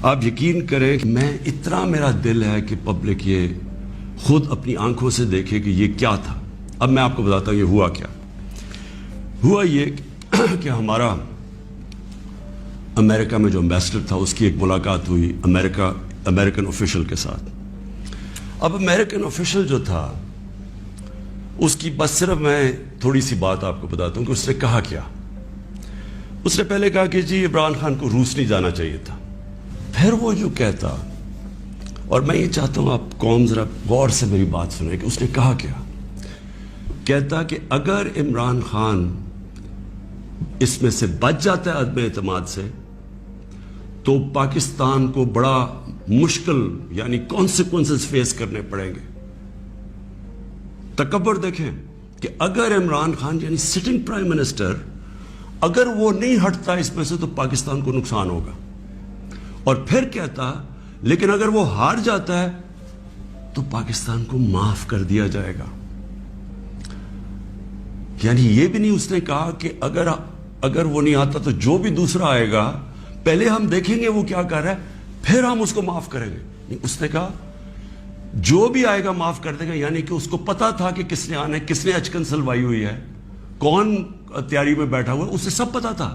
آپ یقین کریں کہ میں اتنا میرا دل ہے کہ پبلک یہ خود اپنی آنکھوں سے دیکھے کہ یہ کیا تھا. اب میں آپ کو بتاتا ہوں یہ ہوا کیا. ہوا یہ کہ ہمارا امریکہ میں جو امبیسڈر تھا اس کی ایک ملاقات ہوئی امریکن آفیشل کے ساتھ. اب امریکن آفیشل جو تھا اس کی بس صرف میں تھوڑی سی بات آپ کو بتاتا ہوں کہ اس نے کہا کیا. اس نے پہلے کہا کہ جی عمران خان کو روس نہیں جانا چاہیے تھا. پھر وہ جو کہتا، اور میں یہ چاہتا ہوں آپ قوم ذرا غور سے میری بات سنیں کہ اس نے کہا کیا. کہتا کہ اگر عمران خان اس میں سے بچ جاتا ہے عدم اعتماد سے تو پاکستان کو بڑا مشکل یعنی کانسیکوینسز فیس کرنے پڑیں گے. تکبر دیکھیں کہ اگر عمران خان یعنی سٹنگ پرائم منسٹر اگر وہ نہیں ہٹتا اس میں سے تو پاکستان کو نقصان ہوگا. اور پھر کہتا لیکن اگر وہ ہار جاتا ہے تو پاکستان کو معاف کر دیا جائے گا. یعنی یہ بھی نہیں اس نے کہا کہ اگر وہ نہیں آتا تو جو بھی دوسرا آئے گا پہلے ہم دیکھیں گے وہ کیا کر رہا ہے پھر ہم اس کو معاف کریں گے. نہیں، اس نے کہا جو بھی آئے گا معاف کر دے گا. یعنی کہ اس کو پتا تھا کہ کس نے آنا ہے، کس نے اچکن سلوائی ہوئی ہے، کون تیاری میں بیٹھا ہوا ہے، اسے سب پتا تھا.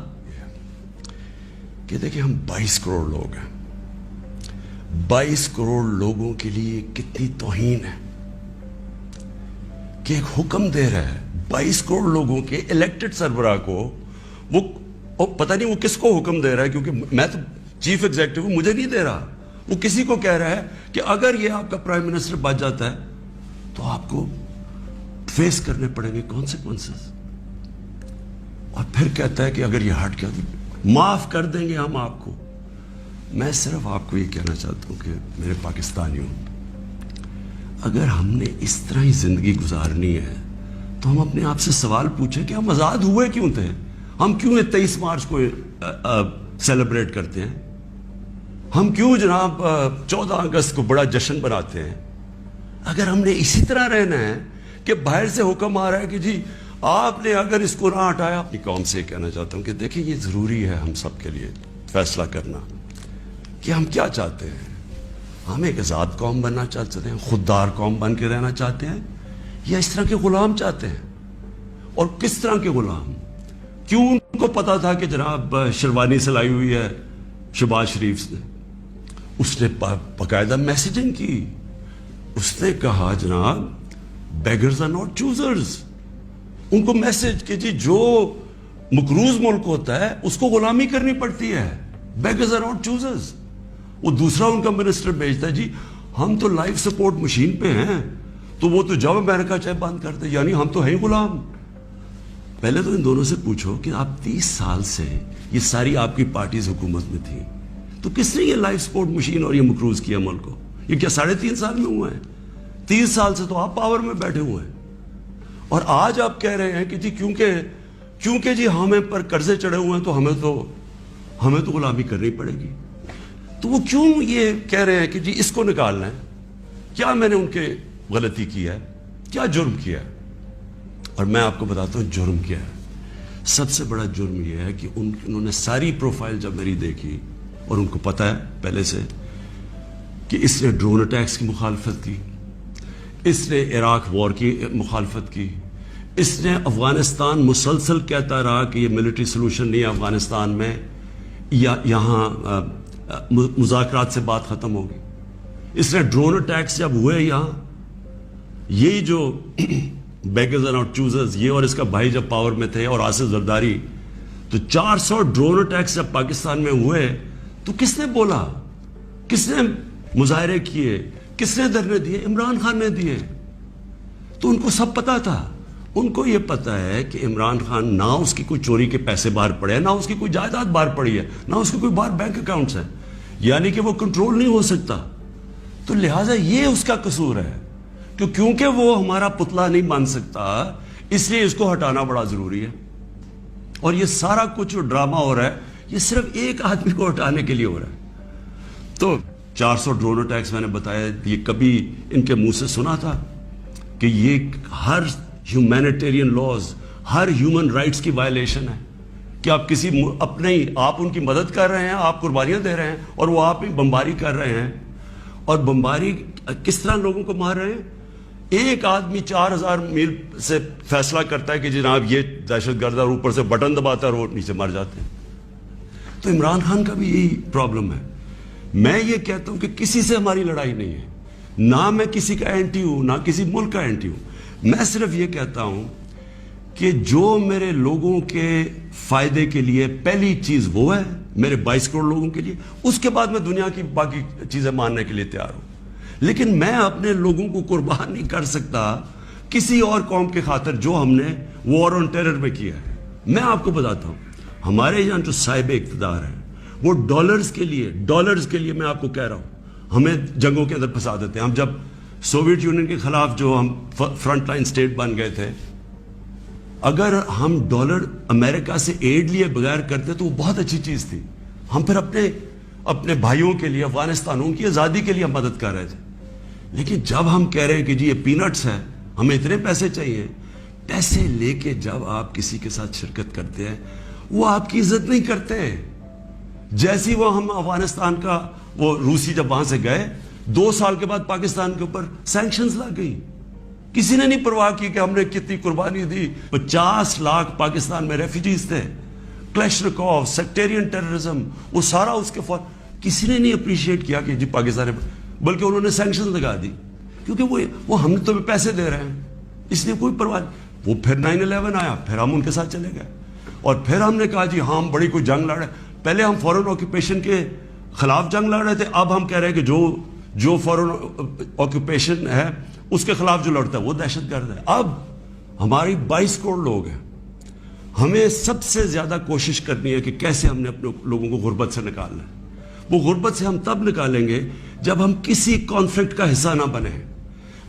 کہ دیکھیں ہم 22 کروڑ لوگ ہیں. 22 کروڑ لوگوں کے لیے کتنی توہین ہے کہ ایک حکم دے رہا ہے 22 کروڑ لوگوں کے الیکٹڈ سربراہ کو. وہ پتہ نہیں وہ کس کو حکم دے رہا ہے، کیونکہ میں تو چیف ایگزیکٹو ہوں، مجھے نہیں دے رہا. وہ کسی کو کہہ رہا ہے کہ اگر یہ آپ کا پرائم منسٹر بچ جاتا ہے تو آپ کو فیس کرنے پڑیں گے کانسیکوینسز. اور پھر کہتا ہے کہ اگر یہ ہٹ گیا تو معاف کر دیں گے ہم آپ کو. میں صرف آپ کو یہ کہنا چاہتا ہوں کہ میرے پاکستانیوں، اگر ہم نے اس طرح ہی زندگی گزارنی ہے تو ہم اپنے آپ سے سوال پوچھیں کہ ہم آزاد ہوئے کیوں تھے. ہم کیوں 23 مارچ کو سیلیبریٹ کرتے ہیں؟ ہم کیوں جناب 14 اگست کو بڑا جشن بناتے ہیں؟ اگر ہم نے اسی طرح رہنا ہے کہ باہر سے حکم آ رہا ہے کہ جی آپ نے اگر اس کو نہ ہٹایا. اپنی قوم سے کہنا چاہتا ہوں کہ دیکھیں یہ ضروری ہے ہم سب کے لیے فیصلہ کرنا کہ ہم کیا چاہتے ہیں. ہم ایک آزاد قوم بننا چاہتے ہیں، خوددار قوم بن کے رہنا چاہتے ہیں، یا اس طرح کے غلام چاہتے ہیں؟ اور کس طرح کے غلام؟ کیوں ان کو پتا تھا کہ جناب شیروانی سلائی ہوئی ہے شہباز شریف نے؟ اس نے باقاعدہ میسیجنگ کی. اس نے کہا جناب بیگرز آر ناٹ چوزرز. ان کو میسج کہ جی جو مقروض ملک ہوتا ہے اس کو غلامی کرنی پڑتی ہے. Beggars are not choosers. وہ دوسرا ان کا منسٹر بھیجتا ہے جی ہم تو لائف سپورٹ مشین پہ ہیں تو وہ تو جب امریکہ چاہے بند کر دے، یعنی ہم تو ہیں غلام. پہلے تو ان دونوں سے پوچھو کہ آپ 30 سال سے یہ ساری آپ کی پارٹیز حکومت میں تھی تو کس نے یہ لائف سپورٹ مشین اور یہ مقروض کیا ملک کو؟ یہ کیا 3.5 سال میں ہوا ہے؟ 30 سال سے تو آپ پاور میں بیٹھے ہوئے ہیں. اور آج آپ کہہ رہے ہیں کہ جی کیونکہ جی ہمیں پر قرضے چڑھے ہوئے ہیں تو ہمیں تو غلامی کرنی پڑے گی. تو وہ کیوں یہ کہہ رہے ہیں کہ جی اس کو نکالنا ہے؟ کیا میں نے ان کے غلطی کی ہے؟ کیا جرم کیا ہے؟ اور میں آپ کو بتاتا ہوں جرم کیا ہے. سب سے بڑا جرم یہ ہے کہ انہوں نے ساری پروفائل جب میری دیکھی اور ان کو پتا ہے پہلے سے کہ اس نے ڈرون اٹیکس کی مخالفت کی، اس نے عراق وار کی مخالفت کی، اس نے افغانستان مسلسل کہتا رہا کہ یہ ملٹری سلوشن نہیں ہے افغانستان میں، یا یہاں مذاکرات سے بات ختم ہوگی. اس نے ڈرون اٹیکس جب ہوئے یہاں، یہی جو بیگرز آر ناٹ چوزرز یہ اور اس کا بھائی جب پاور میں تھے اور آصف زرداری، تو 400 ڈرون اٹیکس جب پاکستان میں ہوئے تو کس نے بولا؟ کس نے مظاہرے کیے؟ کس نے دھرنے دیے؟ عمران خان نے دیے. تو ان کو سب پتا تھا. ان کو یہ پتا ہے کہ عمران خان نہ اس کی کوئی چوری کے پیسے باہر پڑے ہیں، نہ اس کی کوئی جائیداد باہر پڑی ہے، نہ اس کے کوئی باہر بینک اکاؤنٹس ہیں، یعنی کہ وہ کنٹرول نہیں ہو سکتا. تو لہٰذا یہ اس کا قصور ہے کہ کیونکہ وہ ہمارا پتلا نہیں بن سکتا اس لیے اس کو ہٹانا بڑا ضروری ہے. اور یہ سارا کچھ جو ڈرامہ ہو رہا ہے یہ صرف ایک آدمی کو ہٹانے کے لیے ہو رہا ہے. تو 400 ڈرون اٹیکس میں نے بتایا، یہ کبھی ان کے منہ سے سنا تھا کہ یہ ہر ہیومینیٹیرین لاز، ہر ہیومن رائٹس کی وائلیشن ہے؟ کہ آپ کسی اپنے ہی آپ ان کی مدد کر رہے ہیں, آپ قربانیاں دے رہے ہیں, اور وہ آپ ہی بمباری کر رہے ہیں. اور بمباری کس طرح لوگوں کو مار رہے ہیں؟ ایک آدمی 4000 میل سے فیصلہ کرتا ہے کہ جناب یہ دہشت گرد, اور اوپر سے بٹن دباتا ہے اور وہ نیچے مر جاتے ہیں. تو عمران خان کا بھی یہی پرابلم ہے. میں یہ کہتا ہوں کہ کسی سے ہماری لڑائی نہیں ہے, نہ میں کسی کا اینٹی ہوں, نہ کسی ملک کا اینٹی ہوں. میں صرف یہ کہتا ہوں کہ جو میرے لوگوں کے فائدے کے لیے پہلی چیز وہ ہے, میرے 22 کروڑ لوگوں کے لیے, اس کے بعد میں دنیا کی باقی چیزیں ماننے کے لیے تیار ہوں. لیکن میں اپنے لوگوں کو قربان نہیں کر سکتا کسی اور قوم کے خاطر جو ہم نے وار آن ٹیرر میں کیا ہے. میں آپ کو بتاتا ہوں, ہمارے یہاں جو صاحب اقتدار ہیں وہ ڈالرز کے لیے میں آپ کو کہہ رہا ہوں, ہمیں جنگوں کے اندر پھنسا دیتے ہیں. ہم جب سوویت یونین کے خلاف جو ہم فرنٹ لائن سٹیٹ بن گئے تھے, اگر ہم ڈالر امریکہ سے ایڈ لیے بغیر کرتے تو وہ بہت اچھی چیز تھی. ہم پھر اپنے بھائیوں کے لیے, افغانستانوں کی آزادی کے لیے مدد کر رہے تھے. لیکن جب ہم کہہ رہے ہیں کہ جی یہ پینٹس ہے, ہمیں اتنے پیسے چاہیے, پیسے لے کے جب آپ کسی کے ساتھ شرکت کرتے ہیں وہ آپ کی عزت نہیں کرتے. جیسی وہ ہم افغانستان کا وہ روسی جب وہاں سے گئے, 2 سال کے بعد پاکستان کے اوپر سینکشنز لگ گئی. کسی نے نہیں پرواہ کی کہ ہم نے کتنی قربانی دی. 50 لاکھ پاکستان میں ریفیوجیز تھے, کلیشنکوف, سیکٹیرین ٹیررزم, وہ سارا اس کے کسی نے نہیں اپریشیٹ کیا کہ جی پاکستان, بلکہ انہوں نے سینکشن لگا دی کیونکہ وہ ہم تو پیسے دے رہے ہیں, اس لیے کوئی پرواہ نہیں. وہ پھر 9/11 آیا, پھر ہم ان کے ساتھ چلے گئے, اور پھر ہم نے کہا جی ہاں ہم بڑی کوئی جنگ لڑ رہے ہیں. پہلے ہم فورن آکوپیشن کے خلاف جنگ لڑ رہے تھے, اب ہم کہہ رہے ہیں کہ جو فورن آکوپیشن ہے اس کے خلاف جو لڑتا ہے وہ دہشت گرد ہے. اب ہماری 22 کروڑ لوگ ہیں, ہمیں سب سے زیادہ کوشش کرنی ہے کہ کیسے ہم نے اپنے لوگوں کو غربت سے نکالنا ہے. وہ غربت سے ہم تب نکالیں گے جب ہم کسی کانفلکٹ کا حصہ نہ بنیں,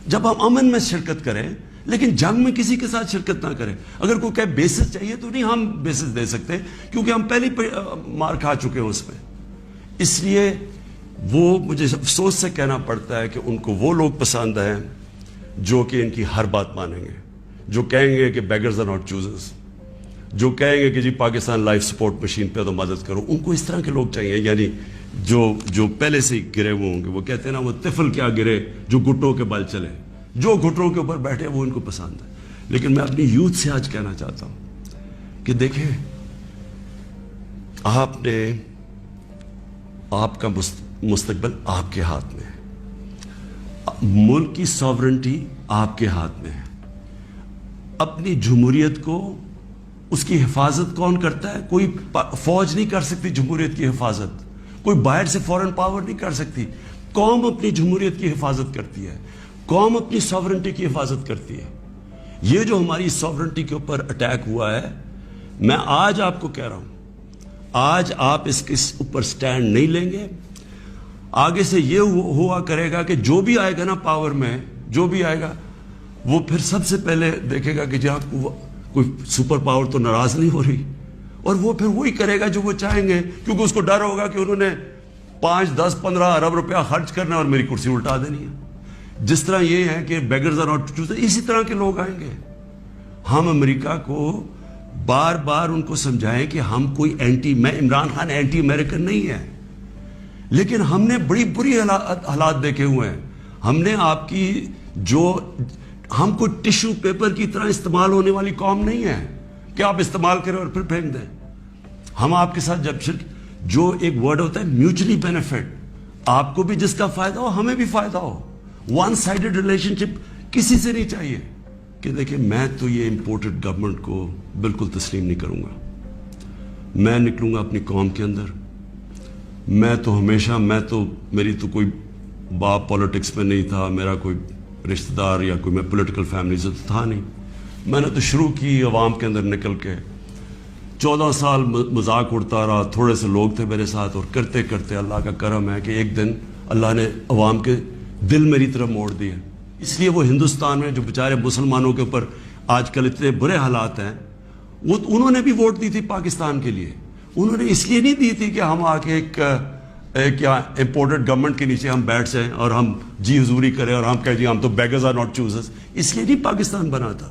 جب ہم امن میں شرکت کریں لیکن جنگ میں کسی کے ساتھ شرکت نہ کریں. اگر کوئی کہ بیسس چاہیے تو نہیں ہم بیسس دے سکتے کیونکہ ہم پہلے مار کھا چکے ہیں اس میں. اس لیے وہ مجھے افسوس سے کہنا پڑتا ہے کہ ان کو وہ لوگ پسند ہیں جو کہ ان کی ہر بات مانیں گے, جو کہیں گے کہ بیگرز آر ناٹ چوزرز, جو کہیں گے کہ جی پاکستان لائف سپورٹ مشین پہ تو مدد کرو. ان کو اس طرح کے لوگ چاہیے, یعنی جو پہلے سے ہی گرے ہوئے ہوں گے. وہ کہتے ہیں نا وہ طفل کیا گرے جو گھٹوں کے بل چلے, جو گھٹوں کے اوپر بیٹھے وہ ان کو پسند ہے. لیکن میں اپنی یوتھ سے آج کہنا چاہتا ہوں کہ دیکھیں, آپ کا مستقبل آپ کے ہاتھ میں ہے, ملک کی ساورنٹی آپ کے ہاتھ میں ہے. اپنی جمہوریت کو, اس کی حفاظت کون کرتا ہے؟ کوئی فوج نہیں کر سکتی جمہوریت کی حفاظت, کوئی باہر سے فورن پاور نہیں کر سکتی. قوم اپنی جمہوریت کی حفاظت کرتی ہے, قوم اپنی ساورنٹی کی حفاظت کرتی ہے. یہ جو ہماری ساورنٹی کے اوپر اٹیک ہوا ہے, میں آج آپ کو کہہ رہا ہوں, آج آپ اس کے اوپر سٹینڈ نہیں لیں گے, آگے سے یہ ہوا کرے گا کہ جو بھی آئے گا نا پاور میں, جو بھی آئے گا وہ پھر سب سے پہلے دیکھے گا کہ جہاں کوئی سپر پاور تو ناراض نہیں ہو رہی, اور وہ پھر وہی کرے گا جو وہ چاہیں گے, کیونکہ اس کو ڈر ہوگا کہ انہوں نے 5, 10, 15 ارب روپیہ خرچ کرنا اور میری کرسی الٹا دینی ہے. جس طرح یہ ہے کہ بیگرز آر ناٹ چوزرز, اسی طرح کے لوگ آئیں گے. ہم امریکہ کو بار بار ان کو سمجھائیں کہ ہم کوئی میں عمران خان اینٹی امریکن نہیں ہے, لیکن ہم نے بڑی بری حالات دیکھے ہوئے ہیں. ہم نے آپ کی ہم کوئی ٹشو پیپر کی طرح استعمال ہونے والی قوم نہیں ہے کہ آپ استعمال کریں اور پھر پھینک دیں. ہم آپ کے ساتھ جو ایک ورڈ ہوتا ہے میوچلی بینیفٹ, آپ کو بھی جس کا فائدہ ہو ہمیں بھی فائدہ ہو. ون سائیڈڈ ریلیشن شپ کسی سے نہیں چاہیے. کہ دیکھیں میں تو یہ امپورٹڈ گورنمنٹ کو بالکل تسلیم نہیں کروں گا. میں نکلوں گا اپنی قوم کے اندر. میں تو ہمیشہ میری تو کوئی باپ پولیٹکس میں نہیں تھا, میرا کوئی رشتہ دار یا کوئی میں پولیٹیکل فیملی سے تو تھا نہیں. میں نے تو شروع کی عوام کے اندر نکل کے, 14 سال مذاق اڑتا رہا, تھوڑے سے لوگ تھے میرے ساتھ, اور کرتے کرتے اللہ کا کرم ہے کہ ایک دن اللہ نے عوام کے دل میری طرف موڑ دیا. اس لیے وہ ہندوستان میں جو بیچارے مسلمانوں کے اوپر آج کل اتنے برے حالات ہیں, انہوں نے بھی ووٹ دی تھی پاکستان کے لیے. انہوں نے اس لیے نہیں دی تھی کہ ہم آ کے ایک امپورٹڈ گورنمنٹ کے نیچے ہم بیٹھ جائیں اور ہم جی حضوری کریں اور ہم کہیں جی ہم تو بیگرز آر ناٹ چوزرز, اس لیے نہیں پاکستان بنا تھا.